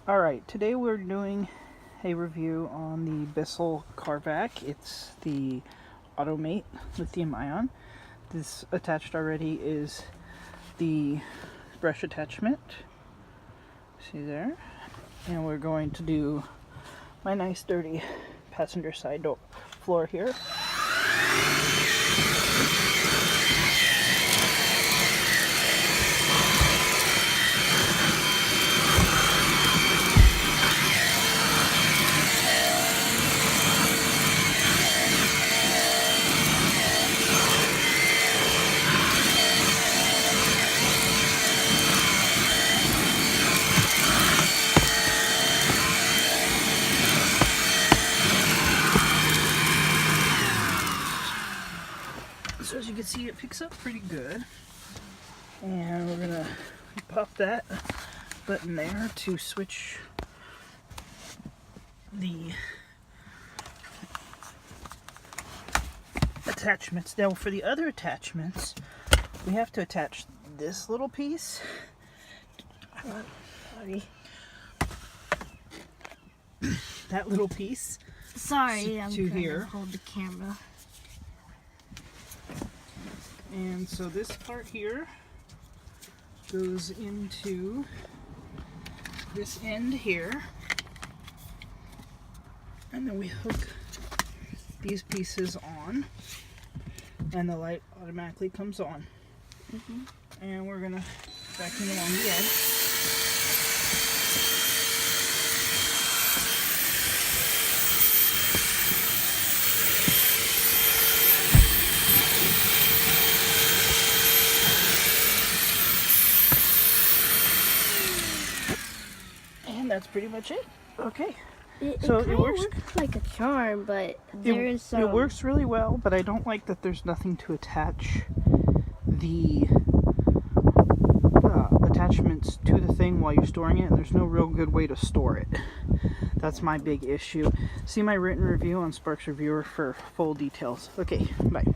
Alright, today we're doing a review on the Bissell car vac. It's the Automate lithium ion. This attached already is the brush attachment. See there? And we're going to do my nice dirty passenger side floor here. So as you can see, it picks up pretty good, and we're gonna pop that button there to switch the attachments. Now for the other attachments, we have to attach this little piece. Sorry. That little piece. Sorry, I'm to trying here. to hold the camera. And so this part here goes into this end here, and then we hook these pieces on, and the light automatically comes on. And we're gonna vacuum along the edge. And that's pretty much it. Okay. So it works. Looks like a charm, but there is some. It works really well, but I don't like that there's nothing to attach the attachments to the thing while you're storing it, and there's no real good way to store it. That's my big issue. See my written review on Sparks Reviewer for full details. Okay, bye.